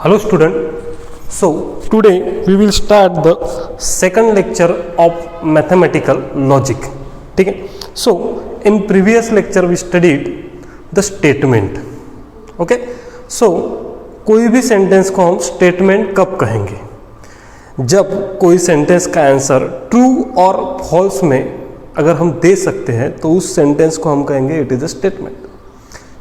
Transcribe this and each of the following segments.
Hello student, so today we will start the second lecture of mathematical logic. ठीक है. So in previous lecture we studied the statement. Okay. So कोई भी sentence को हम statement कब कहेंगे? जब कोई सेंटेंस का आंसर ट्रू और फॉल्स में अगर हम दे सकते हैं तो उस सेंटेंस को हम कहेंगे it is a statement.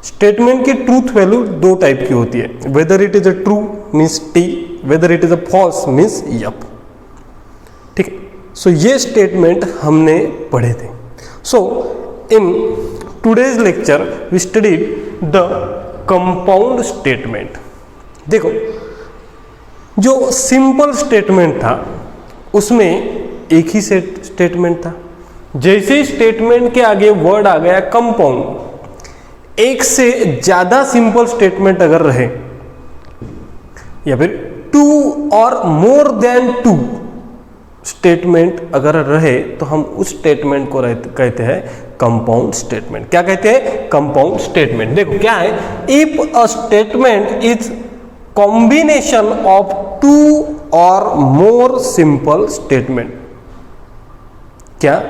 Statement की ट्रूथ वैल्यू दो टाइप की होती है, whether it is a true means T, whether it is a false means yup. ठीक है. सो ये स्टेटमेंट हमने पढ़े थे. So in today's lecture we studied the compound statement. देखो, जो सिंपल स्टेटमेंट था उसमें एक ही स्टेटमेंट था. जैसे ही स्टेटमेंट के आगे वर्ड आ गया कंपाउंड, एक से ज्यादा सिंपल स्टेटमेंट अगर रहे या फिर to or more than two statement अगर रहे तो हम उस स्टेटमेंट को कहते हैं कंपाउंड स्टेटमेंट. क्या कहते हैं? Compound statement. देखो क्या है, if a statement is combination of two or more simple statement. क्या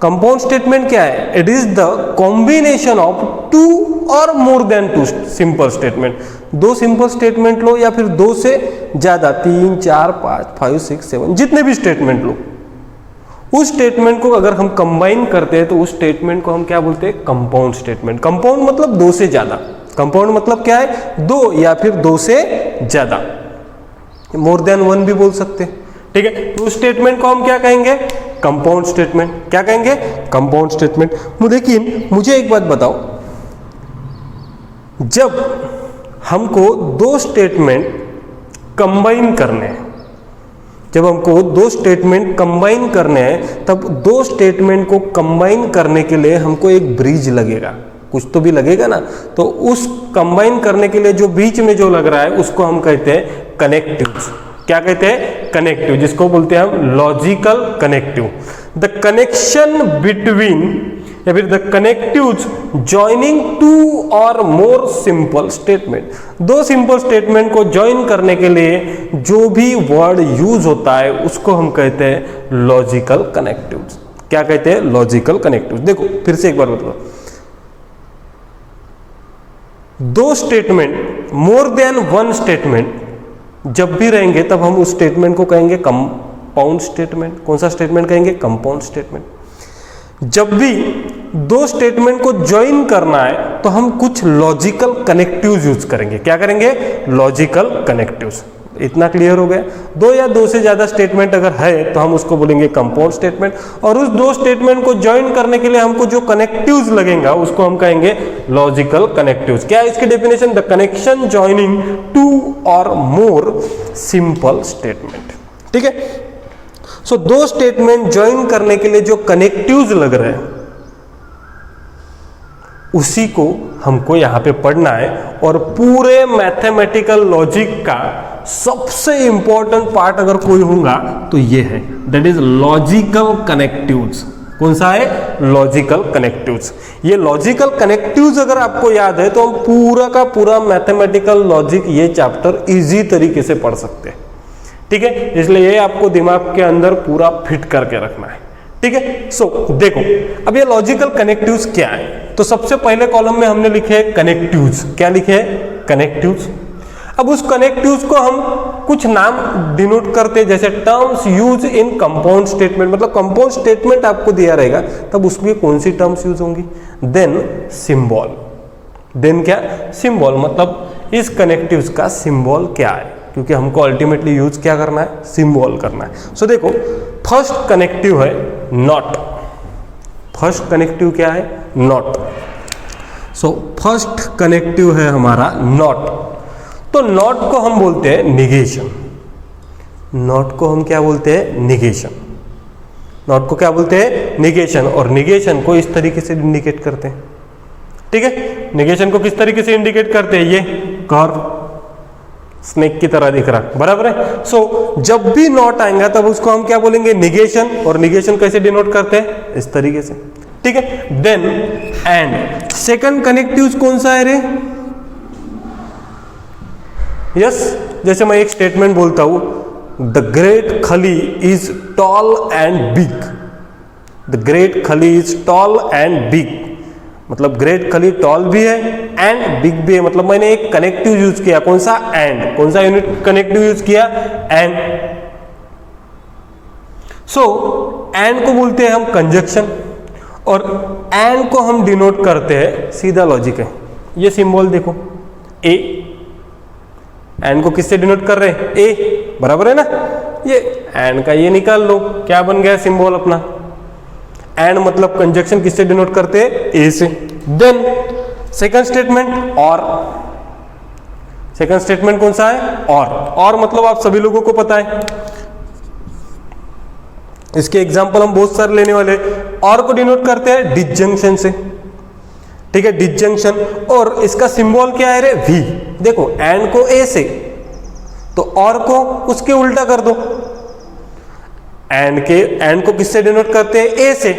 कंपाउंड स्टेटमेंट क्या है? It is the combination of two or more than two simple statement. दो सिंपल स्टेटमेंट लो या फिर दो से ज्यादा, 3, 4, 5, 5, 6, 7 जितने भी स्टेटमेंट लो, उस स्टेटमेंट को अगर हम कंबाइन करते हैं तो उस स्टेटमेंट को हम क्या बोलते हैं? Compound statement. कंपाउंड मतलब दो से ज्यादा. कंपाउंड मतलब क्या है? दो या फिर दो से ज्यादा. मोर देन वन भी बोल सकते हैं. ठीक है. तो उस स्टेटमेंट को हम क्या कहेंगे? Compound statement. क्या कहेंगे? Compound statement. लेकिन मुझे एक बात बताओ, जब हमको दो स्टेटमेंट कंबाइन करने हैं, जब हमको दो स्टेटमेंट कंबाइन करने हैं, तब दो स्टेटमेंट को कंबाइन करने के लिए हमको एक ब्रिज लगेगा, कुछ तो भी लगेगा ना. तो उस कंबाइन करने के लिए जो बीच में जो लग रहा है उसको हम कहते हैं कनेक्टिव. क्या कहते हैं? कनेक्टिव. जिसको बोलते हैं हम logical connective. The connection between या फिर the connectives joining two or more simple statement. दो सिंपल स्टेटमेंट को ज्वाइन करने के लिए जो भी वर्ड यूज होता है उसको हम कहते हैं लॉजिकल कनेक्टिव्स. क्या कहते हैं? Logical connectives. देखो फिर से एक बार बताओ, दो statement, more than one statement जब भी रहेंगे तब हम उस स्टेटमेंट को कहेंगे कंपाउंड स्टेटमेंट. कौन सा स्टेटमेंट कहेंगे? Compound statement. जब भी दो स्टेटमेंट को ज्वाइन करना है तो हम कुछ लॉजिकल कनेक्टिव्स यूज करेंगे. क्या करेंगे? Logical connectives. इतना क्लियर हो गया? दो या दो से ज्यादा स्टेटमेंट अगर है तो हम उसको बोलेंगे कंपाउंड स्टेटमेंट, और उस दो स्टेटमेंट को ज्वाइन करने के लिए हमको जो कनेक्टिव्स लगेगा उसको हम कहेंगे लॉजिकल कनेक्टिव्स. क्या है इसकी definition? The connection joining two or more simple statement. ठीक है. सो दो स्टेटमेंट ज्वाइन करने के लिए जो कनेक्टिव्स लग रहे हैं उसी को हमको यहां पे पढ़ना है. और पूरे मैथमेटिकल लॉजिक का सबसे इंपॉर्टेंट पार्ट अगर कोई होगा तो ये है, दैट इज लॉजिकल कनेक्टिव्स. कौन सा है? Logical connectives. ये लॉजिकल कनेक्टिव्स अगर आपको याद है तो हम पूरा का पूरा मैथमेटिकल लॉजिक ये चैप्टर इजी तरीके से पढ़ सकते हैं. ठीक है. इसलिए ये आपको दिमाग के अंदर पूरा फिट करके रखना है. ठीक है. सो देखो, अब ये लॉजिकल कनेक्टिव्स क्या है? तो सबसे पहले कॉलम में हमने लिखे कनेक्टिव्स. क्या लिखे? कनेक्टिव्स. अब उस कनेक्टिव्स को हम कुछ नाम डिनोट करते हैं, जैसे terms use in compound statement. मतलब कंपाउंड स्टेटमेंट आपको दिया रहेगा तब उसमें कौन सी टर्म्स यूज होंगी? Then symbol. देन क्या? सिंबल. मतलब इस कनेक्टिव्स का सिंबल क्या है, क्योंकि हमको अल्टीमेटली यूज क्या करना है? सिंबल करना है. सो देखो, फर्स्ट कनेक्टिव है नॉट. फर्स्ट कनेक्टिव क्या है? नॉट. सो फर्स्ट कनेक्टिव है हमारा नॉट. तो नॉट को हम बोलते हैं निगेशन. नॉट को हम क्या बोलते हैं? निगेशन. नॉट को क्या बोलते हैं? निगेशन. और निगेशन को इस तरीके से इंडिकेट करते हैं. ठीक है. निगेशन को किस तरीके से इंडिकेट करते हैं? ये कर्व स्नेक की तरह दिख रहा, बराबर है. सो जब भी नॉट आएगा तब उसको हम क्या बोलेंगे? निगेशन. और निगेशन कैसे डिनोट करते हैं? इस तरीके से. ठीक है. Then and. सेकंड कनेक्टिव्स कौन सा है रे? यस, जैसे मैं एक स्टेटमेंट बोलता हूं, द ग्रेट खली is tall and big. The great खली इज टॉल एंड बिग, मतलब ग्रेट खली टॉल भी है एंड बिग भी है, मतलब मैंने एक कनेक्टिव यूज किया। कौन सा? एंड। कौन सा यूनिट कनेक्टिव यूज किया? एंड। सो एंड को बोलते हैं हम कंजक्शन, और एंड को हम डिनोट करते हैं, सीधा लॉजिक है। ये सिंबल देखो, ए। एंड को किससे डिनोट कर रहे हैं? ए, बराबर है ना। ये एंड का ये निकाल लो, क्या बन गया सिंबल अपना? एंड मतलब कंजक्शन किससे डिनोट करते हैं? ए से। देन सेकंड स्टेटमेंट और। सेकंड स्टेटमेंट कौन सा है? और मतलब आप सभी लोगों को पता है, इसके एग्जांपल हम बहुत सारे लेने वाले। और को डिनोट करते हैं डिसजंक्शन से, ठीक है, डिसजंक्शन। और इसका सिंबल क्या है रे? वी। देखो एंड को ए से, तो और को उसके उल्टा कर दो। एंड को किससे डिनोट करते हैं? ए से।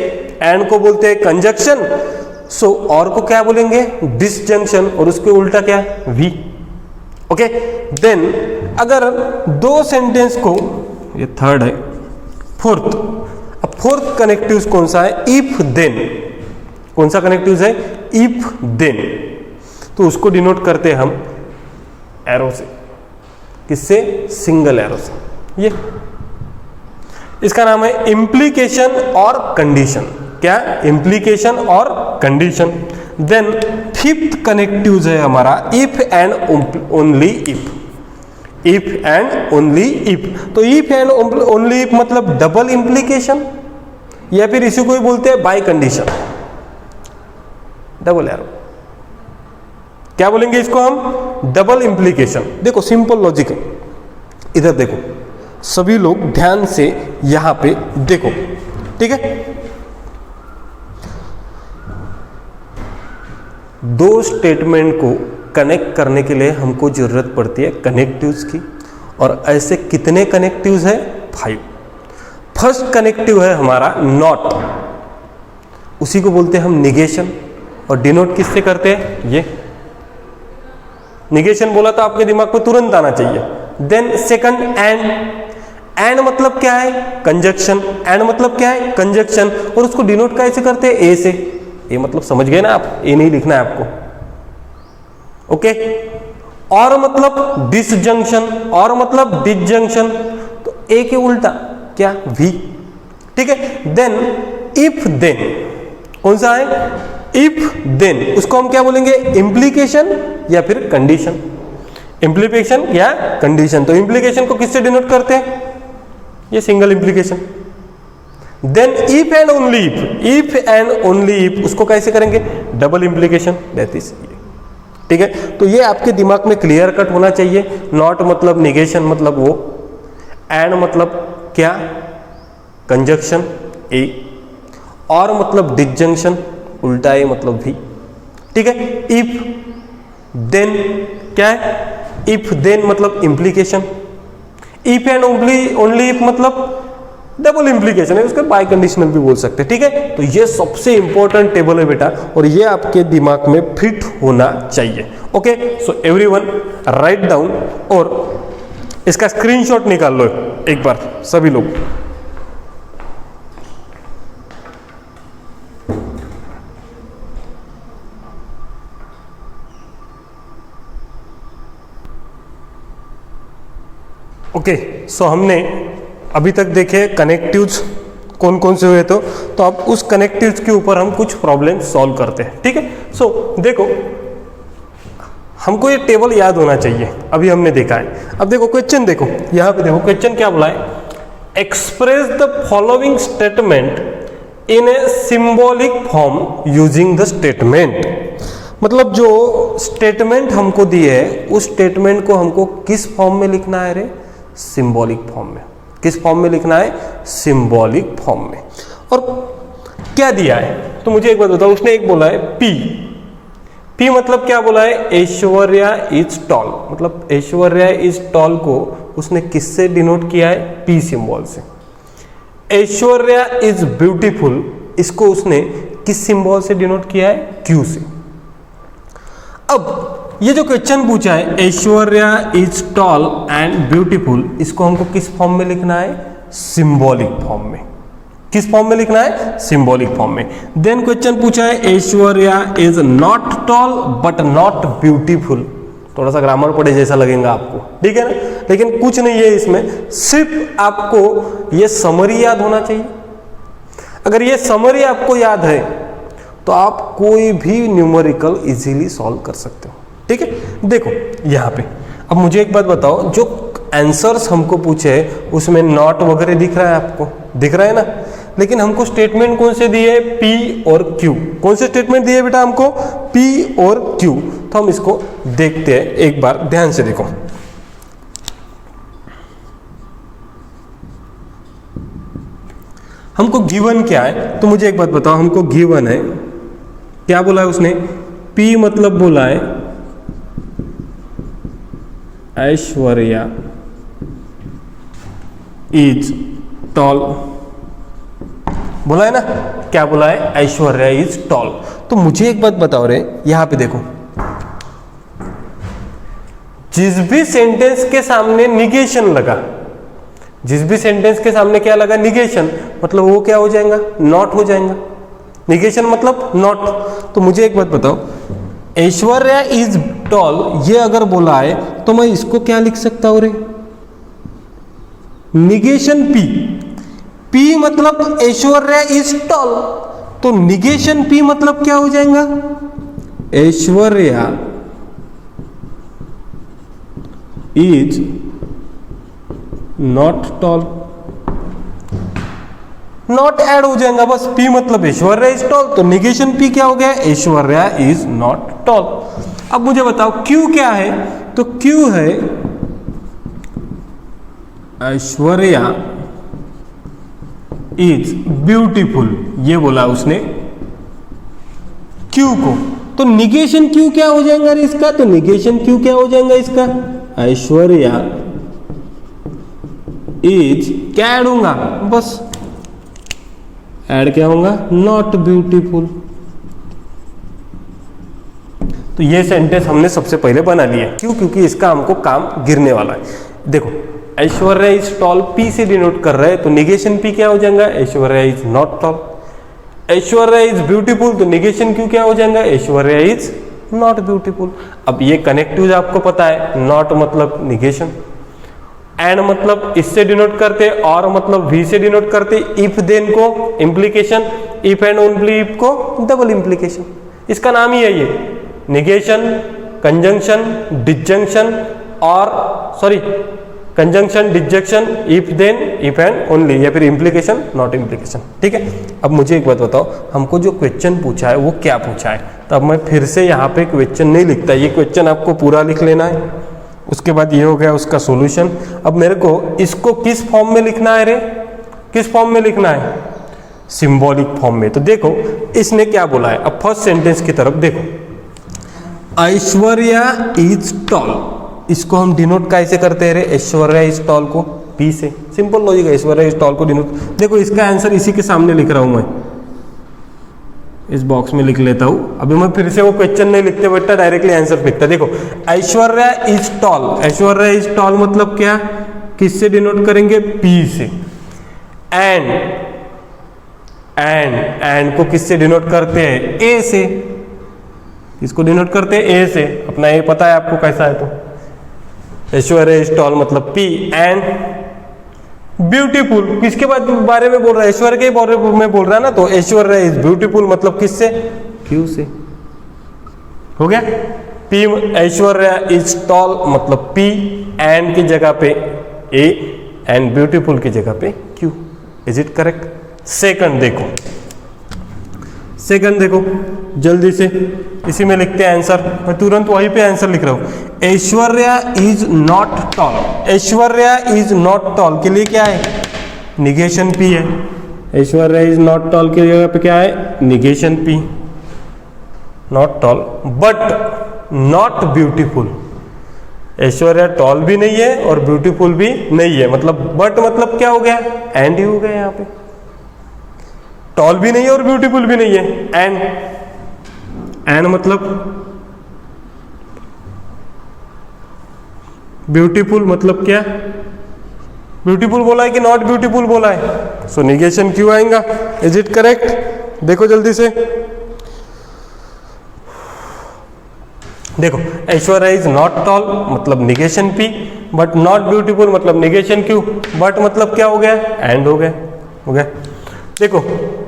एंड को बोलते हैं कंजक्शन, सो और को क्या बोलेंगे? डिसजंक्शन, और उसके उल्टा क्या? वी। ओके। देन अगर दो सेंटेंस को, ये थर्ड है, फोर्थ। अब फोर्थ कनेक्टिव्स कौन सा है? If then. कौन सा कनेक्टिव्स है? If then. तो उसको डिनोट करते हैं हम एरो से। किससे? सिंगल एरो से। ये इसका नाम है इंप्लीकेशन और कंडीशन। क्या? इंप्लीकेशन और कंडीशन। देन फिफ्थ कनेक्टिव्स है हमारा if and only if. If and only if. तो इफ एंड ओनली इफ मतलब डबल इंप्लीकेशन, या फिर इसी को ही बोलते हैं बाय कंडीशन, डबल एरो। क्या बोलेंगे इसको हम? Double implication. देखो सिंपल लॉजिक है, इधर देखो, सभी लोग ध्यान से यहां पे देखो, ठीक है। दो स्टेटमेंट को कनेक्ट करने के लिए हमको जरूरत पड़ती है कनेक्टिव्स की, और ऐसे कितने कनेक्टिव्स है? 5। फर्स्ट कनेक्टिव है हमारा नॉट, उसी को बोलते हैं हम निगेशन, और डिनोट किससे करते हैं? ये निगेशन बोला तो आपके दिमाग में तुरंत आना चाहिए। देन सेकंड एंड मतलब क्या है? कंजक्शन। एंड मतलब क्या है? कंजक्शन, और उसको डिनोट कैसे करते हैं? ए से। ए मतलब समझ गए ना आप, ए नहीं लिखना है आपको, ओके। और मतलब डिसजंक्शन, और मतलब डिसजंक्शन, तो ए के उल्टा क्या? वी, ठीक है। देन इफ देन, कौन सा है? इफ देन, उसको हम क्या बोलेंगे? इंप्लीकेशन या फिर कंडीशन। इंप्लीकेशन या कंडीशन। तो इंप्लीकेशन को किससे डिनोट करते हैं? ये single implication. Then if and only if. If and only if उसको कैसे करेंगे? डबल इंप्लीकेशन, दैट इज, ठीक है। तो ये आपके दिमाग में क्लियर कट होना चाहिए। नॉट मतलब निगेशन मतलब वो, एंड मतलब क्या? कंजक्शन ए, और मतलब डिसजंक्शन उल्टा ए मतलब भी, ठीक है। इफ देन क्या है? इफ देन मतलब implication. If and only if मतलब डबल इंप्लीकेशन है, उसको बाय कंडीशनल भी बोल सकते हैं, ठीक है। तो ये सबसे इंपॉर्टेंट टेबल है बेटा, और ये आपके दिमाग में फिट होना चाहिए। Okay, so everyone write down, और इसका स्क्रीनशॉट निकाल लो एक बार सभी लोग। ओके, सो हमने अभी तक देखे कनेक्टिव्स कौन कौन से हुए, तो अब उस कनेक्टिव्स के ऊपर हम कुछ प्रॉब्लम सॉल्व करते हैं, ठीक है। सो देखो, हमको ये टेबल याद होना चाहिए, अभी हमने देखा है। अब देखो क्वेश्चन, देखो यहाँ पे देखो क्वेश्चन क्या बोला है? Express the following statement in a symbolic form using the statement. मतलब जो स्टेटमेंट हमको दिए है उस स्टेटमेंट को हमको किस फॉर्म में लिखना है रे? सिंबॉलिक फॉर्म में। किस फॉर्म में लिखना है? सिंबॉलिक फॉर्म में। और क्या दिया है तो मुझे एक बात बताओ, उसने एक बोला है पी। पी मतलब क्या बोला है? Aishwarya is tall. मतलब ऐश्वर्या इज टॉल को उसने किससे डिनोट किया है? पी सिंबल से। ऐश्वर्या इज ब्यूटीफुल, इसको उसने किस सिंबल से डिनोट किया है? क्यू से। अब ये जो क्वेश्चन पूछा है Aishwarya is tall and beautiful, इसको हमको किस फॉर्म में लिखना है? सिंबॉलिक फॉर्म में। किस फॉर्म में लिखना है? सिंबॉलिक फॉर्म में। देन क्वेश्चन पूछा है Aishwarya is not tall but not beautiful. थोड़ा सा ग्रामर पढ़े जैसा लगेगा आपको, ठीक है ना, लेकिन कुछ नहीं है इसमें, सिर्फ आपको ये समरी याद होना चाहिए। अगर ये समरी आपको याद है तो आप कोई भी न्यूमेरिकल इजीली सॉल्व कर सकते हो, ठीक है। देखो यहाँ पे अब मुझे एक बात बताओ, जो आंसर्स हमको पूछे उसमें नॉट वगैरह दिख रहा है आपको? दिख रहा है ना, लेकिन हमको स्टेटमेंट कौन से दिए? पी और क्यू। कौन से स्टेटमेंट दिए बेटा हमको? पी और क्यू। तो हम इसको देखते हैं एक बार, ध्यान से देखो। हमको गिवन क्या है? तो मुझे एक बात बताओ, हमको गिवन है, क्या बोला है उसने? P मतलब बोला है ऐश्वर्या इज टॉल, बोला है ना, क्या बोला है? Aishwarya is tall. तो मुझे एक बात बताओ रे, यहां पे देखो, जिस भी सेंटेंस के सामने निगेशन लगा, जिस भी सेंटेंस के सामने क्या लगा? निगेशन, मतलब वो क्या हो जाएगा? नॉट हो जाएगा। निगेशन मतलब नॉट। तो मुझे एक बात बताओ, ऐश्वर्या इज टॉल ये अगर बोला है तो मैं इसको क्या लिख सकता हूं रे? Negation P. पी मतलब ऐश्वर्या इज टॉल, तो निगेशन पी मतलब क्या हो जाएगा? Aishwarya is not toll. Not add हो जाएगा बस, P मतलब ऐश्वर्या इज टॉल, तो निगेशन P क्या हो गया? Aishwarya is not toll. अब मुझे बताओ Q क्या है? तो Q है ऐश्वर्या इज ब्यूटीफुल, ये बोला उसने Q को, तो निगेशन Q क्या हो जाएगा इसका? तो निगेशन Q क्या हो जाएगा इसका? ऐश्वर्या इज क्या ऐड होगा? बस ऐड क्या होगा? Not beautiful. तो ये सेंटेंस हमने सबसे पहले बना लिया। क्यों? क्योंकि इसका हमको काम गिरने वाला है। देखो ऐश्वर्या इज टॉल P से डिनोट कर रहे हैं, तो निगेशन P क्या हो जाएगा? Aishwarya is not toll. Aishwarya is beautiful, तो निगेशन Q क्या हो जाएगा? Aishwarya is not beautiful. अब ये कनेक्टिव आपको पता है, नॉट मतलब निगेशन, एंड मतलब इससे डिनोट करते, और मतलब वी से डिनोट करते, इफ देन को implication, if and only if को डबल इम्प्लीकेशन। इसका नाम ही है ये, निगेशन, कंजंक्शन, डिसजंक्शन, और sorry conjunction, disjunction, if then, if and only, या फिर इम्प्लीकेशन, नॉट इम्प्लीकेशन, ठीक है। अब मुझे एक बात बताओ, हमको जो क्वेश्चन पूछा है वो क्या पूछा है? तो अब मैं फिर से यहाँ पे क्वेश्चन नहीं लिखता, ये क्वेश्चन आपको पूरा लिख लेना है। उसके बाद ये हो गया उसका सॉल्यूशन। अब मेरे को इसको किस फॉर्म में लिखना है रे? किस फॉर्म में लिखना है? सिंबॉलिक फॉर्म में। तो देखो इसने क्या बोला है, अब फर्स्ट सेंटेंस की तरफ देखो, ऐश्वर्या इज टॉल, इसको हम डिनोट कैसे करते हैं रे? ऐश्वर्या इज टॉल को P से, सिंपल लॉजिक है, ऐश्वर्या इज टॉल को डिनोट। देखो इसका आंसर इसी के सामने लिख रहा हूं मैं, इस बॉक्स में लिख लेता हूं। अभी मैं फिर से वो क्वेश्चन नहीं लिखते बेटा, डायरेक्टली आंसर लिखता। देखो Aishwarya is tall, Aishwarya is tall मतलब क्या? किससे डिनोट करेंगे? P से। एंड को किससे डिनोट करते हैं? A से। इसको डिनोट करते हैं A से, अपना A पता है आपको कैसा है। तो ऐश्वर्या इज टॉल मतलब P, एंड ब्यूटीफुल किसके बारे में बोल रहा है? ऐश्वर्या के बारे में बोल रहा है ना, तो ऐश्वर्या इज ब्यूटीफुल मतलब किससे? Q से। हो गया? P, ऐश्वर्या इज टॉल मतलब P, एंड की जगह पे A, एंड ब्यूटीफुल की जगह पे Q। Is it correct? Second देखो, सेकंड देखो जल्दी से, इसी में लिखते हैं आंसर। मैं तुरंत वहीं पे आंसर लिख रहा हूं। Aishwarya is not toll, Aishwarya is not toll के लिए क्या है? निगेशन P है। ऐश्वर्या इज नॉट टॉल की जगह पे क्या है? Negation P, not tall but not beautiful. Aishwarya tall भी नहीं है और ब्यूटीफुल भी नहीं है, मतलब बट मतलब क्या हो गया? एंड ही हो गया। यहाँ पे टॉल भी नहीं है और ब्यूटीफुल भी नहीं है, एंड मतलब ब्यूटीफुल मतलब क्या, ब्यूटीफुल बोला है कि नॉट ब्यूटीफुल बोला है, सो निगेशन क्यों आएगा, इज इट करेक्ट। देखो जल्दी से, देखो ऐश्वर्या इज नॉट टॉल मतलब negation P, but not beautiful मतलब निगेशन क्यू, बट मतलब क्या हो गया, एंड हो गया, हो गया। देखो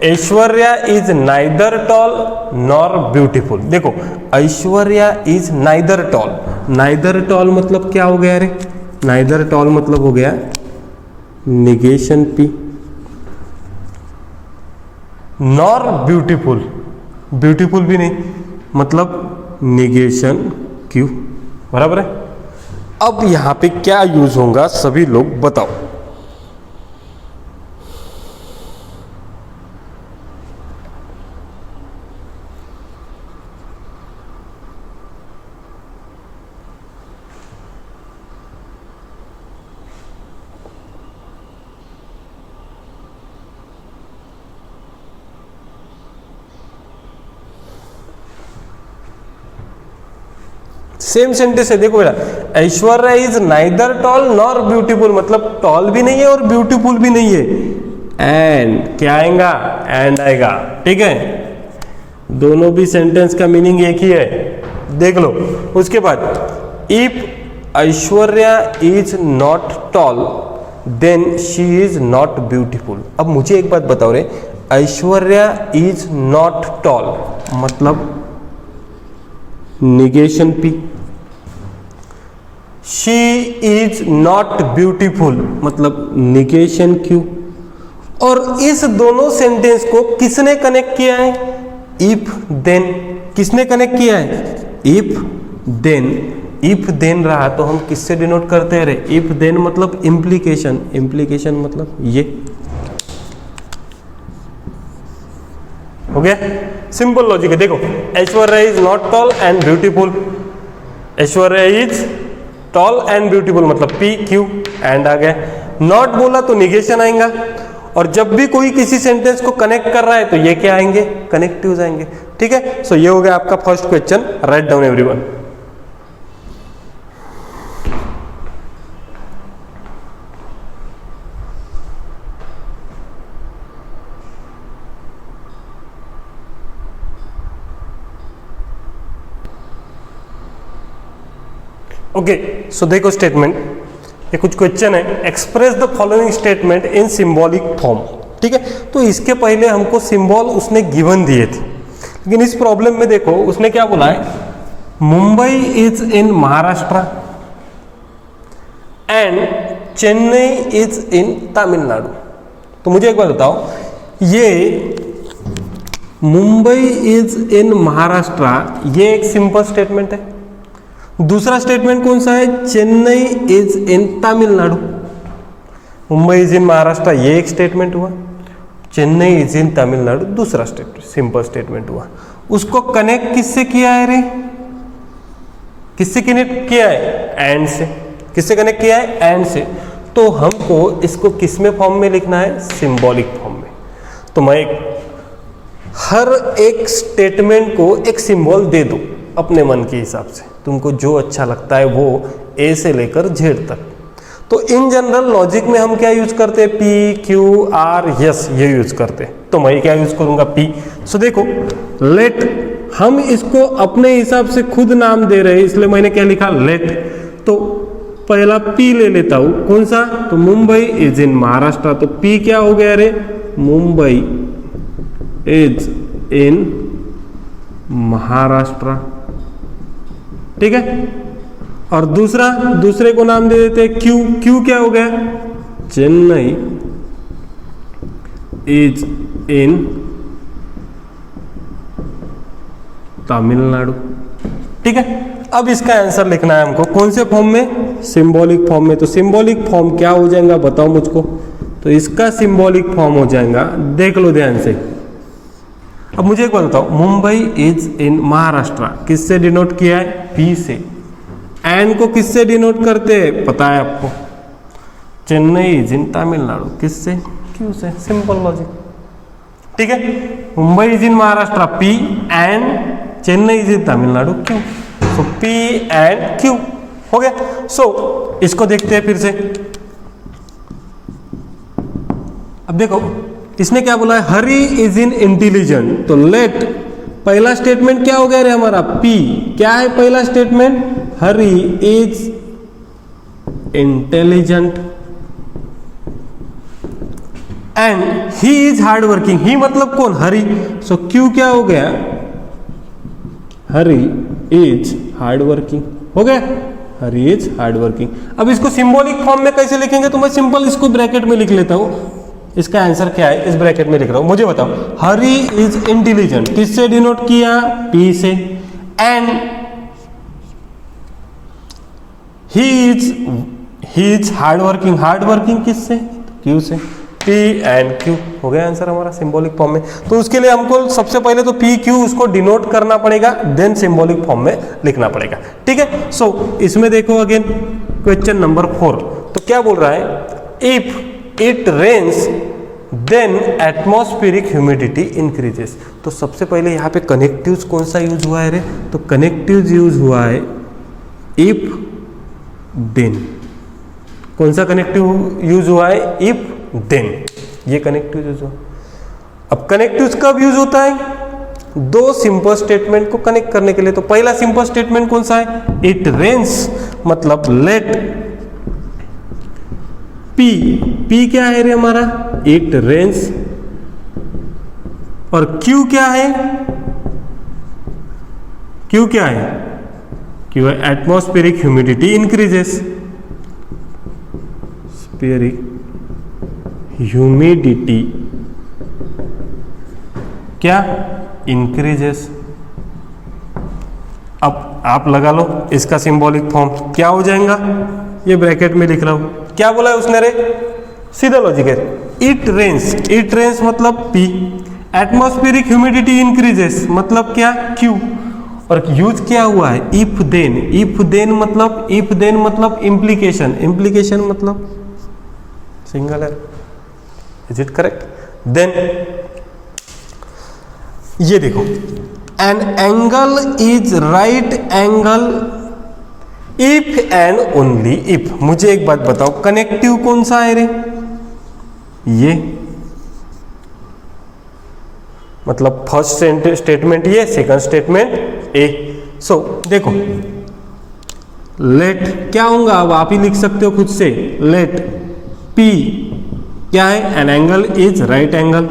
Aishwarya is neither tall nor beautiful, देखो Aishwarya is neither tall, neither tall मतलब क्या हो गया रे, नाइदर टॉल मतलब हो गया negation P, nor beautiful, beautiful भी नहीं मतलब निगेशन क्यू, बराबर है। अब यहां पे क्या यूज होगा सभी लोग बताओ। सेम सेंटेंस है, देखो बेटा Aishwarya is neither tall nor beautiful मतलब टॉल भी नहीं है और ब्यूटीफुल भी नहीं है, एंड क्या आएगा, एंड आएगा, ठीक है। दोनों भी सेंटेंस का मीनिंग एक ही है, देख लो। उसके बाद if Aishwarya is not tall then she is not beautiful. अब मुझे एक बात बताओ रे, ऐश्वर्या इज नॉट टॉल मतलब negation P, she is not beautiful मतलब निगेशन क्यू, और इस दोनों सेंटेंस को किसने कनेक्ट किया है, इफ देन, किसने कनेक्ट किया है, इफ देन। इफ देन रहा तो हम किससे डिनोट करते रहे, इफ देन मतलब इंप्लीकेशन, इंप्लीकेशन मतलब ये हो गया, सिंपल लॉजिक है। देखो Aishwarya is not tall and beautiful, Aishwarya is tall and beautiful मतलब पी क्यू, एंड आ गया। नॉट बोला तो निगेशन आएगा, और जब भी कोई किसी सेंटेंस को कनेक्ट कर रहा है तो ये क्या आएंगे, कनेक्टिव्स आएंगे, ठीक है। सो ये हो गया आपका first question, right down everyone. Okay, so देखो स्टेटमेंट, ये कुछ क्वेश्चन है, express the following statement in symbolic form, ठीक है। तो इसके पहले हमको सिंबल उसने गिवन दिए थे, लेकिन इस प्रॉब्लम में देखो उसने क्या बोला है, Mumbai is in Maharashtra and Chennai is in Tamil Nadu. तो मुझे एक बात बताओ, ये मुंबई इज इन महाराष्ट्र ये एक सिंपल स्टेटमेंट है, दूसरा स्टेटमेंट कौन सा है, Chennai is in Tamil Nadu. Mumbai is in Maharashtra ये एक स्टेटमेंट हुआ, चेन्नई इज इन तमिलनाडु दूसरा स्टेटमेंट, सिंपल स्टेटमेंट हुआ। उसको कनेक्ट किससे किया है रे, किससे कनेक्ट किया है, एंड से। किससे कनेक्ट किया है, एंड से। तो हमको इसको किस में फॉर्म में लिखना है, सिंबॉलिक फॉर्म में। तो मैं हर एक स्टेटमेंट को एक सिंबल दे दूं अपने मन के हिसाब से, तुमको जो अच्छा लगता है वो ए से लेकर जेड तक। तो इन जनरल लॉजिक में हम क्या यूज करते हैं, पी क्यू आर एस ये यूज करते हैं। तो मैं क्या यूज करूंगा, पी। सो देखो लेट, हम इसको अपने हिसाब से खुद नाम दे रहे हैं, इसलिए मैंने क्या लिखा, लेट। तो पहला पी ले लेता हूं, कौन सा, तो मुंबई इज इन महाराष्ट्र। तो पी क्या हो गया रे, मुंबई इज इन महाराष्ट्र, ठीक है। और दूसरे को नाम दे देते हैं क्यू। क्यू क्या हो गया, चेन्नई इज इन तमिलनाडु, ठीक है। अब इसका आंसर लिखना है हमको कौन से फॉर्म में, सिंबॉलिक फॉर्म में। तो सिंबॉलिक फॉर्म क्या हो जाएगा बताओ मुझको। तो इसका सिंबॉलिक फॉर्म हो जाएगा, देख लो ध्यान से। अब मुझे एक बात बताओ, मुंबई इज इन महाराष्ट्र किससे डिनोट किया है, पी से। एंड को किससे डिनोट करते हैं पता है आपको, चेन्नई इज इन तमिलनाडु किससे, क्यू से। सिंपल लॉजिक, ठीक है। Mumbai is in Maharashtra P and Chennai is in Tamil Nadu Q. So P and Q, हो गया। सो इसको देखते हैं फिर से। अब देखो इसने क्या बोला है, हरी इज इन इंटेलिजेंट, तो लेट पहला स्टेटमेंट क्या हो गया रे हमारा, पी क्या है पहला statement, Hari is intelligent and he is hard working, he मतलब कौन, हरी, सो क्यू क्या हो गया, हरी इज हार्ड वर्किंग, हो गया, हरी इज हार्ड वर्किंग। अब इसको सिंबॉलिक फॉर्म में कैसे लिखेंगे, तो मैं सिंपल इसको ब्रैकेट में लिख लेता हूं, इसका आंसर क्या है इस ब्रैकेट में लिख रहा हूं, मुझे बताओ। हरी इज इंटेलिजेंट किससे डिनोट किया, पी से, and he is hard working किससे, क्यू से, पी एंड क्यू, हो गया आंसर हमारा सिंबॉलिक फॉर्म में। तो उसके लिए हमको सबसे पहले तो पी क्यू उसको डिनोट करना पड़ेगा, देन सिंबॉलिक फॉर्म में लिखना पड़ेगा, ठीक है। सो इसमें देखो अगेन क्वेश्चन नंबर 4, तो क्या बोल रहा है, if it rains then atmospheric humidity increases. तो सबसे पहले यहाँ पे कनेक्टिव्स कौन सा यूज हुआ है रे, तो कनेक्टिव्स यूज हुआ है इफ देन, कौन सा कनेक्टिव यूज हुआ है, इफ देन, ये कनेक्टिव यूज हुआ। अब कनेक्टिव्स कब यूज होता है, दो सिंपल स्टेटमेंट को कनेक्ट करने के लिए। तो पहला सिंपल स्टेटमेंट कौन सा है, इट रेन्स मतलब लेट पी क्या है रे हमारा, इट रेन्स, और क्यू क्या है, क्यू है एटमॉस्फेरिक ह्यूमिडिटी इंक्रीजेस, स्फीयरिक ह्यूमिडिटी क्या इंक्रीजेस। अब आप लगा लो इसका सिंबॉलिक फॉर्म क्या हो जाएगा, ये ब्रैकेट में लिख रहा हूं, क्या बोला है उसने रे, सीधा लॉजिक है, इट रेन्स मतलब पी, एटमॉस्फेरिक ह्यूमिडिटी इंक्रीजेस मतलब क्या, क्यू, और यूज क्या हुआ है, इफ देन मतलब इम्प्लीकेशन मतलब singular, is it correct. Then ये देखो, an angle is right angle if and only if. मुझे एक बात बताओ, कनेक्टिव कौन सा है रे, ये मतलब फर्स्ट स्टेटमेंट ये, सेकंड स्टेटमेंट ए। सो देखो लेट क्या होगा, अब आप ही लिख सकते हो खुद से, लेट पी क्या है, N angle is right angle,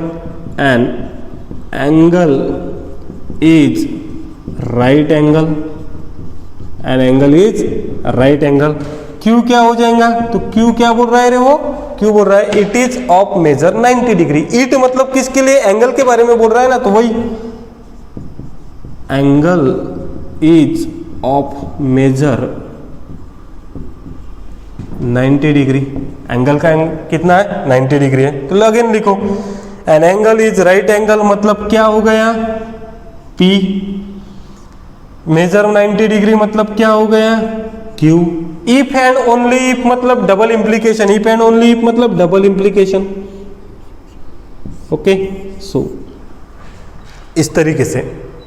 N angle is right angle, N angle is right angle. Q क्या हो जाएगा, तो क्यू क्या बोल रहा है रे, वो क्यू बोल रहा है it is of measure 90 degree. It मतलब किसके लिए, एंगल के बारे में बोल रहा है ना, तो वही angle is of measure 90 degree, angle का कितना है 90 डिग्री है। तो अगेन लिखो, an angle is right angle मतलब क्या हो गया, पी, मेजर 90 डिग्री मतलब क्या हो गया, Q, if and only if मतलब double implication, if and only if मतलब डबल इंप्लीकेशन, ओके। सो इस तरीके से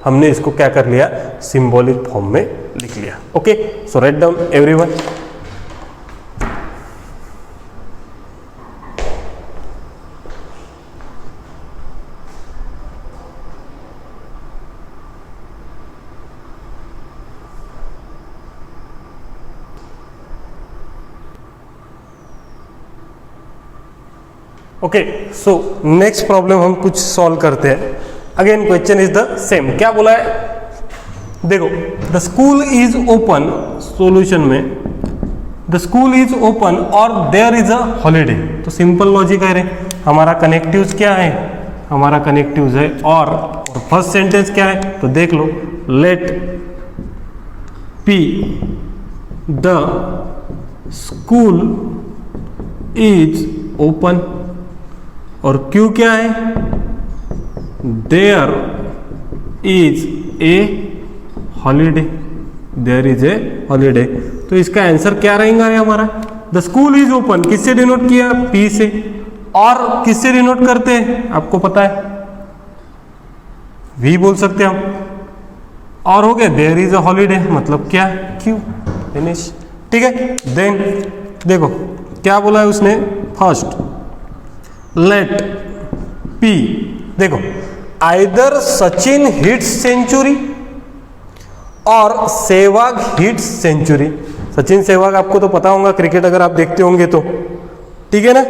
हमने इसको क्या कर लिया, सिंबॉलिक फॉर्म में लिख लिया, okay. So right down everyone. Okay, so next problem हम कुछ सॉल्व करते हैं। Again question is the same, क्या बोला है, देखो, the school is open, solution में द स्कूल इज ओपन और देयर इज अ हॉलीडे। तो सिंपल लॉजिक है रे, हमारा कनेक्टिव्स क्या है, हमारा कनेक्टिव्स है और फर्स्ट सेंटेंस क्या है, तो देख लो, let P the school is open, और क्यू क्या है, there is a holiday, there is a holiday. तो इसका आंसर क्या रहेगा हमारा, द स्कूल इज ओपन किससे डिनोट किया, पी से, और किससे डिनोट करते हैं आपको पता है, वी बोल सकते हैं हम, और हो गया देयर इज अ हॉलीडे मतलब क्या, क्यू, फिनिश। ठीक है। देन देखो क्या बोला है उसने, फर्स्ट लेट पी, देखो आइदर सचिन हिट्स सेंचुरी और सहवाग हिट्स सेंचुरी। सचिन सहवाग आपको तो पता होगा क्रिकेट अगर आप देखते होंगे तो, ठीक है ना।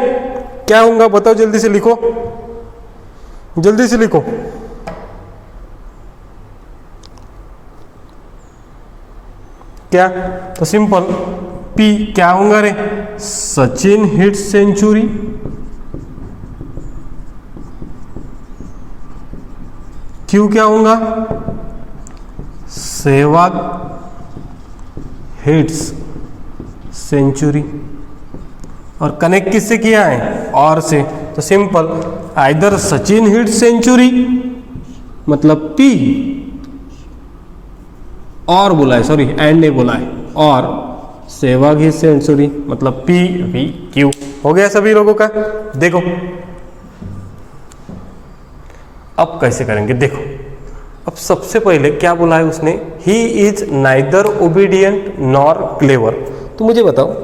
क्या होगा बताओ, जल्दी से लिखो, जल्दी से लिखो। क्या, तो सिंपल पी क्या होगा रे, सचिन हिट्स सेंचुरी, क्यू क्या होगा, सहवाग हिट्स सेंचुरी, और कनेक्ट किससे किया है, और से। तो simple either Sachin hits century मतलब पी, और बोला है, सॉरी एंड नहीं बोला है, और सहवाग हिट्स सेंचुरी मतलब पी वी क्यू। हो गया सभी लोगों का। देखो अब कैसे करेंगे, देखो अब सबसे पहले क्या बोला है उसने, he is neither obedient nor clever. तो मुझे बताओ,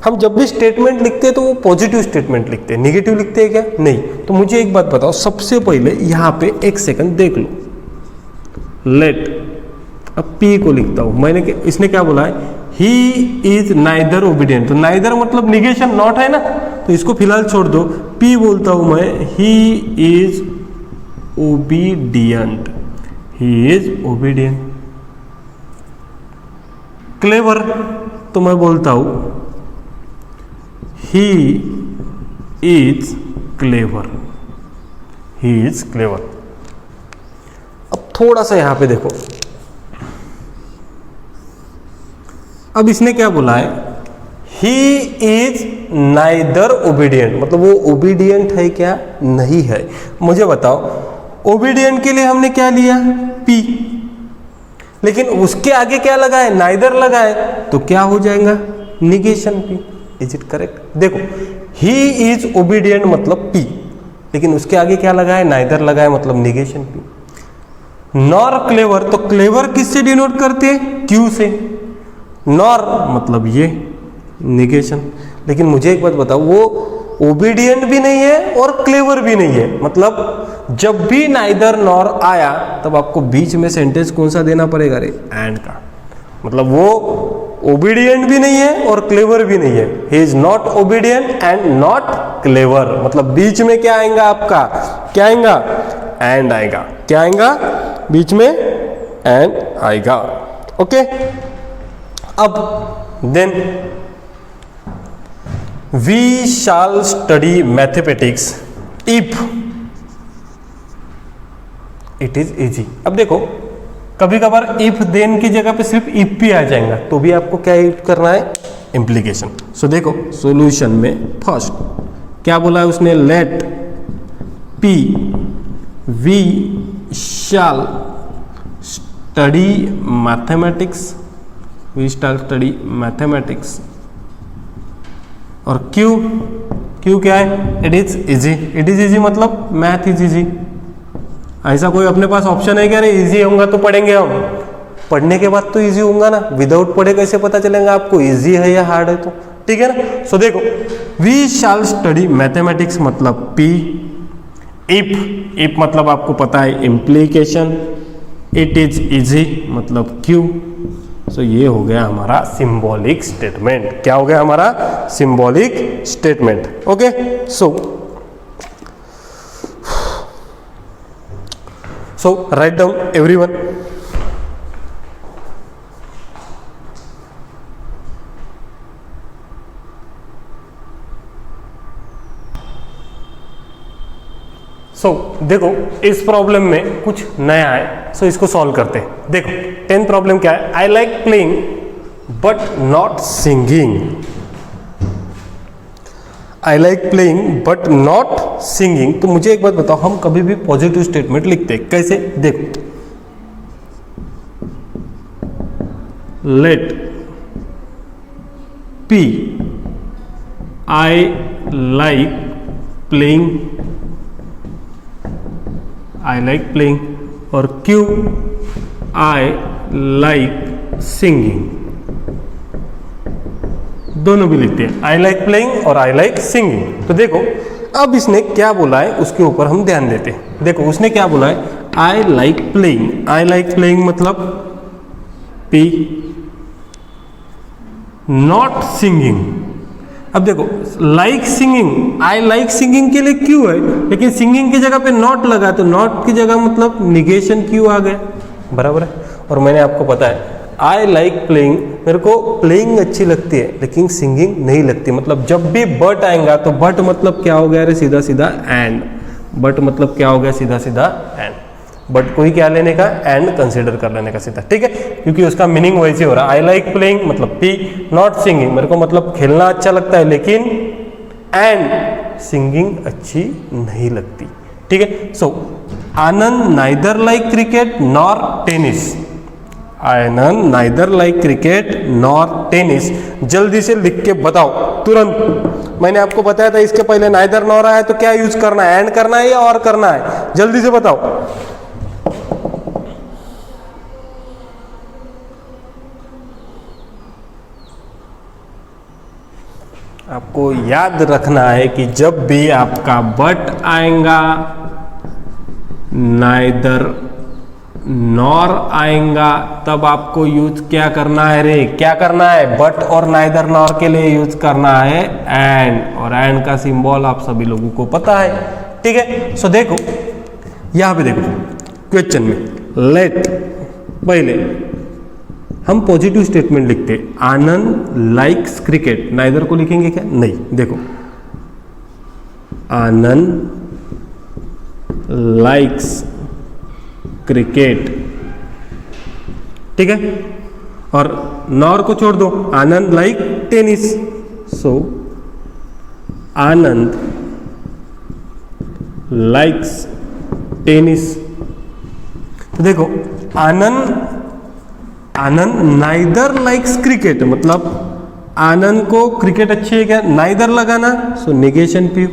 हम जब भी स्टेटमेंट लिखते हैं तो वो पॉजिटिव स्टेटमेंट लिखते हैं, निगेटिव लिखते हैं क्या, नहीं। तो मुझे एक बात बताओ, सबसे पहले यहां पे एक सेकंड देख लो, लेट, अब पी को लिखता हूं मैंने, इसने क्या बोला है, ही इज नाइदर ओबीडियंट, तो नाइदर मतलब निगेशन, नॉट है ना, तो इसको फिलहाल छोड़ दो। पी बोलता हूं मैं, he is obedient, he is obedient. Clever तो मैं बोलता हूं he is clever, he is clever. अब थोड़ा सा यहां पे देखो, अब इसने क्या बोला है, ही इज नाइदर ओबीडियंट, मतलब वो ओबीडियंट है क्या, नहीं है। मुझे बताओ, ओबीडियंट के लिए हमने क्या लिया, पी, लेकिन उसके आगे क्या लगा है, नाइदर लगा है, तो क्या हो जाएगा, negation P. Is it correct. देखो ही इज ओबीडियंट मतलब पी, लेकिन उसके आगे क्या लगा है, नाइदर लगा है, मतलब निगेशन पी। नॉर क्लेवर, तो क्लेवर किससे डिनोट करते हैं, क्यू से। नॉर मतलब ये निगेशन। लेकिन मुझे एक बात बताओ, वो ओबीडियंट भी नहीं है और क्लेवर भी नहीं है, मतलब जब भी नाइदर नॉर आया तब आपको बीच में सेंटेंस कौन सा देना पड़ेगा रे, एंड का। मतलब वो ओबीडियंट भी नहीं है और क्लेवर भी नहीं है, he is not obedient and not clever, मतलब बीच में क्या आएगा आपका, क्या आएगा, एंड आएगा। क्या आएगा बीच में, एंड आएगा। ओके, अब then we shall study mathematics if it is easy. अब देखो कभी कभार इफ देन की जगह पे सिर्फ इफ भी आ जाएगा, तो भी आपको क्या करना है, इम्प्लीकेशन। सो देखो सॉल्यूशन में फर्स्ट क्या बोला है उसने, let P we shall study mathematics, we shall study mathematics, और क्यू, क्यू क्या है, it is easy. It is easy मतलब मैथ इज इजी। ऐसा कोई अपने पास ऑप्शन है क्या, अरे इजी होगा तो पढ़ेंगे हम, पढ़ने के बाद तो इजी होगा ना, विदाउट पढ़े कैसे पता चलेगा आपको इजी है या हार्ड है, तो ठीक है ना। सो देखो वी शाल स्टडी मैथमेटिक्स मतलब पी, इफ मतलब आपको पता है इम्प्लीकेशन, इट इज इजी मतलब क्यू। सो ये हो गया हमारा सिंबॉलिक स्टेटमेंट। क्या हो गया हमारा, symbolic statement. Okay, so write down everyone. सो देखो इस प्रॉब्लम में कुछ नया है, सो इसको सॉल्व करते हैं। देखो 10th प्रॉब्लम क्या है, आई like playing but not singing. I like playing but not singing. तो मुझे एक बात बताओ, हम कभी भी पॉजिटिव स्टेटमेंट लिखते हैं कैसे, देखो let P I like playing, I like playing, और क्यू आई लाइक सिंगिंग। दोनों भी लिखते हैं, आई लाइक प्लेइंग और आई लाइक सिंगिंग। तो देखो अब इसने क्या बोला है उसके ऊपर हम ध्यान देते हैं। देखो उसने क्या बोला है, आई like playing. I like playing मतलब पी, नॉट सिंगिंग। अब देखो लाइक सिंगिंग, आई लाइक सिंगिंग के लिए क्यों है, लेकिन सिंगिंग की जगह पे नॉट लगा, तो नॉट की जगह मतलब निगेशन क्यों आ गया, बराबर है। और मैंने आपको पता है आई लाइक प्लेइंग, मेरे को प्लेइंग अच्छी लगती है लेकिन सिंगिंग नहीं लगती। मतलब जब भी बट आएगा तो बट मतलब क्या हो गया, अरे सीधा सीधा एंड। बट मतलब क्या हो गया, सीधा सीधा एंड। बट को ही क्या लेने का, एंड कंसीडर कर लेने का सीधा, ठीक है, क्योंकि उसका मीनिंग वैसे हो रहा है। आई लाइक प्लेइंग मतलब पी, नॉट सिंगिंग मेरे को मतलब खेलना अच्छा लगता है लेकिन, एंड सिंगिंग अच्छी नहीं लगती, ठीक है। So Anand neither like cricket nor tennis. Anand neither like cricket nor tennis. जल्दी से लिख के बताओ तुरंत। मैंने आपको बताया था इसके पहले नाइदर नॉर आया तो क्या यूज करना है, एंड करना है या और करना है, जल्दी से बताओ। आपको याद रखना है कि जब भी आपका बट आएगा, नाइदर नॉर आएगा, तब आपको यूज क्या करना है रे, क्या करना है, बट और नाइदर नॉर के लिए यूज करना है एंड। और एंड का सिंबल आप सभी लोगों को पता है, ठीक है। सो देखो यहां पे देखो क्वेश्चन में लेट, पहले हम पॉजिटिव स्टेटमेंट लिखते, आनंद लाइक्स क्रिकेट, नाइदर को लिखेंगे क्या, नहीं। देखो आनंद लाइक्स क्रिकेट, ठीक है, और नॉर को छोड़ दो, आनंद लाइक टेनिस। सो आनंद लाइक्स टेनिस। तो देखो आनंद नाइदर लाइक्स क्रिकेट, मतलब आनंद को क्रिकेट अच्छी है क्या, नाइदर लगाना, सो निगेशन क्यू।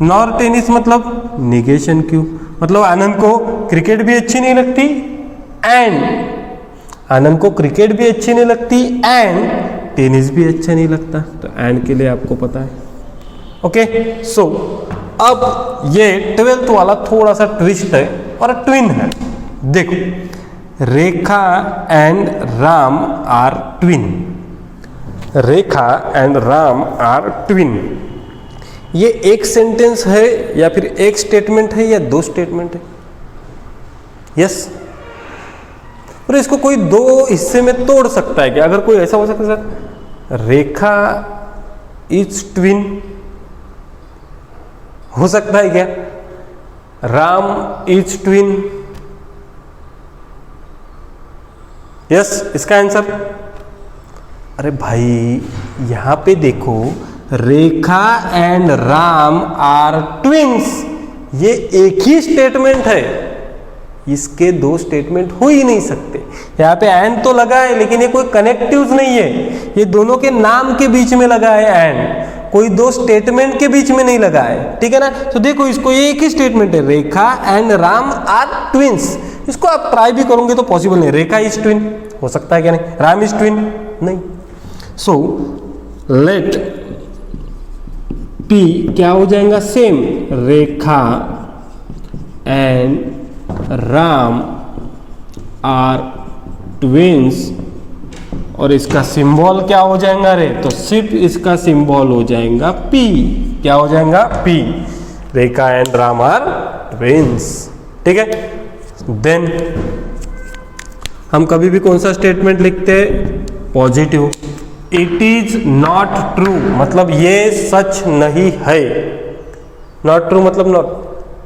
नॉर टेनिस मतलब निगेशन क्यू, मतलब आनंद को क्रिकेट भी अच्छी नहीं लगती एंड आनंद को क्रिकेट भी अच्छी नहीं लगती एंड टेनिस भी अच्छा नहीं लगता। तो एंड के लिए आपको पता है, ओके। सो अब ये 12th वाला थोड़ा सा ट्विस्ट है और ट्विन है। देखो Rekha and Ram are twin, Rekha and Ram are twin. ये एक सेंटेंस है या फिर एक स्टेटमेंट है या दो स्टेटमेंट है, यस। और इसको कोई दो हिस्से में तोड़ सकता है क्या, अगर कोई ऐसा हो सकता है सर रेखा इज ट्विन, हो सकता है क्या, राम इज ट्विन, यस इसका आंसर। अरे भाई यहां पे देखो Rekha and Ram are twins, ये एक ही स्टेटमेंट है, इसके दो स्टेटमेंट हो ही नहीं सकते। यहाँ पे एंड तो लगा है लेकिन ये कोई कनेक्टिव्स नहीं है, ये दोनों के नाम के बीच में लगा है एंड, कोई दो स्टेटमेंट के बीच में नहीं लगा है, ठीक है ना। तो देखो इसको ये एक ही स्टेटमेंट है, रेखा एंड राम आर ट्विंस। इसको आप ट्राई भी करोगे तो पॉसिबल नहीं, रेखा इज ट्विन हो सकता है क्या, नहीं, राम इज ट्विन नहीं। सो लेट P क्या हो जाएगा, same, Rekha and Ram are twins, और इसका सिंबल क्या हो जाएगा रे, तो सिर्फ इसका सिंबल हो जाएगा P, क्या हो जाएगा P, Rekha and Ram are twins, ठीक है। देन हम कभी भी कौन सा स्टेटमेंट लिखते हैं, positive. It is not true मतलब ये सच नहीं है, नॉट ट्रू मतलब not,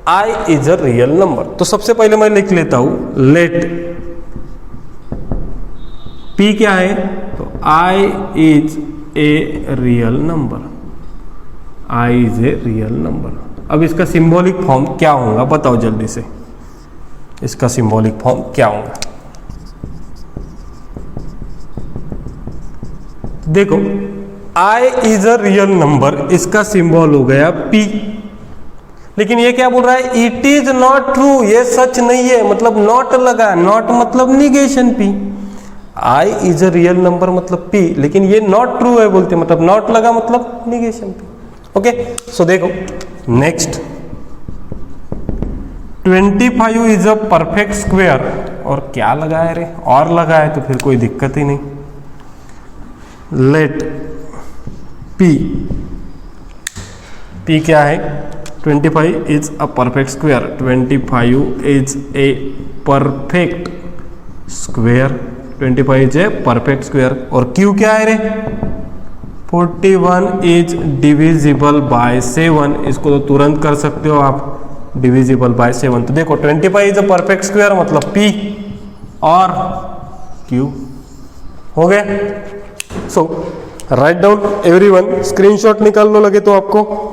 I is a real number. तो सबसे पहले मैं लिख लेता हूं लेट पी क्या है, तो I is a real number, I is a real number. अब इसका सिंबॉलिक फॉर्म क्या होगा बताओ जल्दी से, इसका सिंबॉलिक फॉर्म क्या होगा। देखो I is a real number, इसका सिंबल हो गया P, लेकिन ये क्या बोल रहा है, इट इज नॉट ट्रू, ये सच नहीं है, मतलब नॉट लगा, नॉट मतलब negation P। I is a real number मतलब p, लेकिन ये नॉट ट्रू है बोलते, मतलब नॉट लगा मतलब निगेशन p। ओके, सो देखो next 25 is a perfect square, और क्या लगाए रे, और लगाए तो फिर कोई दिक्कत ही नहीं। लेट p क्या है, 25 is a perfect square, 25 is a perfect square, 25 is a perfect square. और q क्या है रे, 41 इज डिविजिबल बाय 7, इसको तो तुरंत कर सकते हो आप, डिविजिबल बाय 7। तो देखो 25 इज अ परफेक्ट स्क्वायर मतलब p और q हो गए। सो राइट डाउन एवरीवन, स्क्रीनशॉट निकाल लो लगे तो आपको।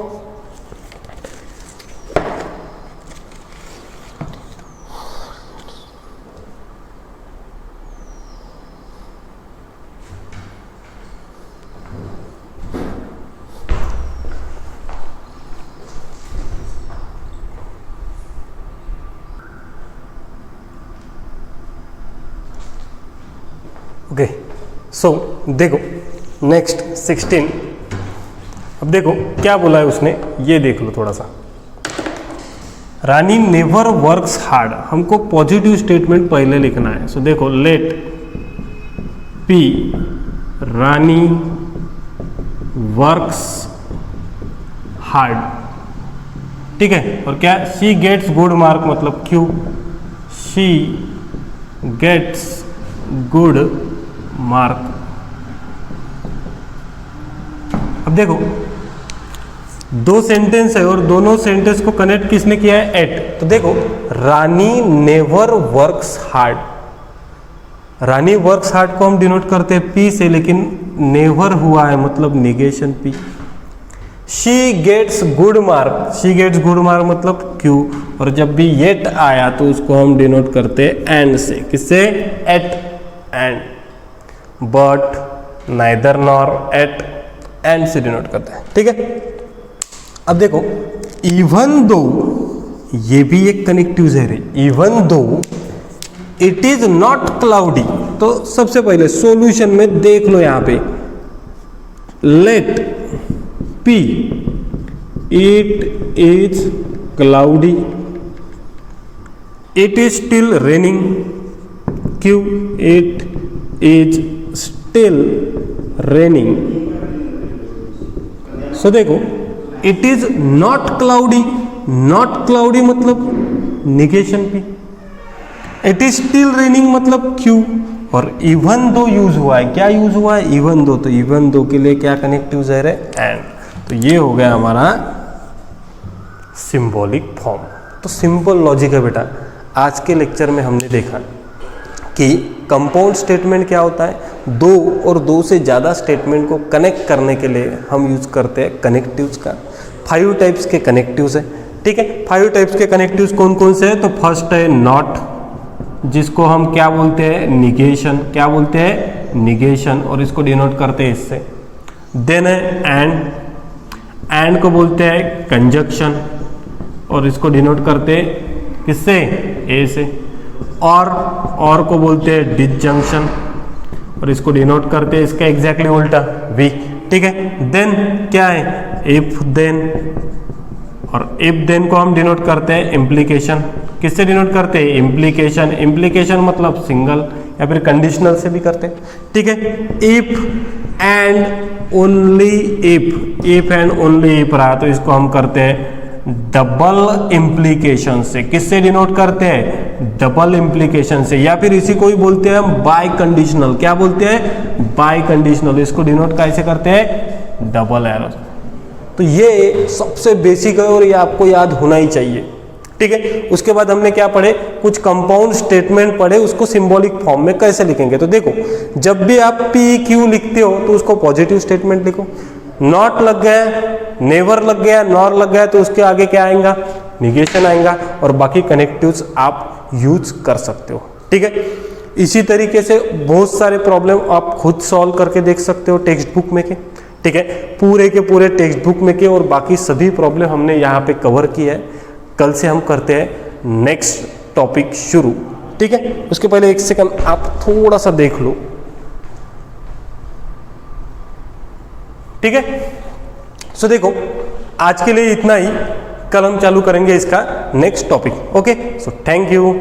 ओके, सो देखो नेक्स्ट 16। अब देखो क्या बोला है उसने, ये देख लो थोड़ा सा। रानी नेवर वर्क्स हार्ड, हमको पॉजिटिव स्टेटमेंट पहले लिखना है। सो देखो let p Rani works hard, ठीक है। और क्या, शी गेट्स गुड मार्क मतलब q, she gets good mark. अब देखो दो सेंटेंस है और दोनों सेंटेंस को कनेक्ट किसने किया है, एट। तो देखो रानी नेवर वर्क्स हार्ड, रानी वर्क्स हार्ड को हम डिनोट करते हैं पी से, लेकिन नेवर हुआ है मतलब negation P. She gets good mark, she gets good mark मतलब क्यू, और जब भी येट आया तो उसको हम डिनोट करते हैं एंड से, किससे, at and. But neither nor at and से डिनोट करते हैं, ठीक है। अब देखो इवन दो, ये भी एक कनेक्टिव है रे, even though it is not cloudy. तो सबसे पहले सॉल्यूशन में देख लो यहां पे, let P it is cloudy, it is still raining, Q it is still raining. So देखो it is not cloudy, not cloudy मतलब negation P, it is still raining मतलब क्यू, और इवन दो यूज हुआ है, क्या यूज हुआ है, इवन दो। तो इवन दो के लिए क्या कनेक्टिव है, एंड। तो ये हो गया हमारा सिंबॉलिक फॉर्म। तो सिंपल लॉजिक है बेटा। आज के लेक्चर में हमने देखा कि कंपाउंड स्टेटमेंट क्या होता है, दो और दो से ज़्यादा स्टेटमेंट को कनेक्ट करने के लिए हम यूज करते हैं कनेक्टिव्स का। 5 टाइप्स के कनेक्टिव्स है, ठीक है। 5 टाइप्स के कनेक्टिव्स कौन कौन से हैं, तो फर्स्ट है नॉट, जिसको हम क्या बोलते हैं, निगेशन, क्या बोलते हैं, निगेशन, और इसको डिनोट करते हैं इससे। देन है एंड को बोलते हैं कंजक्शन, और इसको डिनोट करते हैं किससे, ए से। और को बोलते हैं डिसजंक्शन, और इसको डिनोट करते हैं इसका एग्जैक्टली उल्टा, वी, ठीक है। देन क्या है, इफ देन, और इफ देन को हम डिनोट करते हैं इम्प्लीकेशन, किससे डिनोट करते हैं, इम्प्लीकेशन। इम्प्लीकेशन मतलब सिंगल या फिर कंडीशनल से भी करते हैं, ठीक है। If and only if and only if रहा तो इसको हम करते हैं डबल इम्प्लीकेशन से, किससे डिनोट करते हैं, डबल इम्प्लीकेशन से, या फिर इसी को ही बोलते हैं हम बाय कंडीशनल, क्या बोलते हैं, बाय कंडीशनल। इसको डिनोट कैसे करते हैं, डबल एरो। तो ये सबसे बेसिक है और ये आपको याद होना ही चाहिए, ठीक है। उसके बाद हमने क्या पढ़े, कुछ कंपाउंड स्टेटमेंट पढ़े, उसको सिंबॉलिक फॉर्म में कैसे लिखेंगे। तो देखो जब भी आप पी क्यू लिखते हो तो उसको पॉजिटिव स्टेटमेंट लिखो। नॉट लग गया, नेवर लग गया, नॉर लग गया तो उसके आगे क्या आएगा, निगेशन आएगा, और बाकी कनेक्टिव्स आप यूज कर सकते हो, ठीक है। इसी तरीके से बहुत सारे प्रॉब्लम आप खुद सॉल्व करके देख सकते हो टेक्स्ट बुक में के, ठीक है। पूरे के पूरे टेक्स्ट बुक में के और बाकी सभी प्रॉब्लम हमने यहाँ पे कवर की है। कल से हम करते हैं नेक्स्ट टॉपिक शुरू, ठीक है। उसके पहले एक सेकंड आप थोड़ा सा देख लो। ठीक है। सो देखो आज के लिए इतना ही, कल हम चालू करेंगे इसका next topic. Okay, so thank you.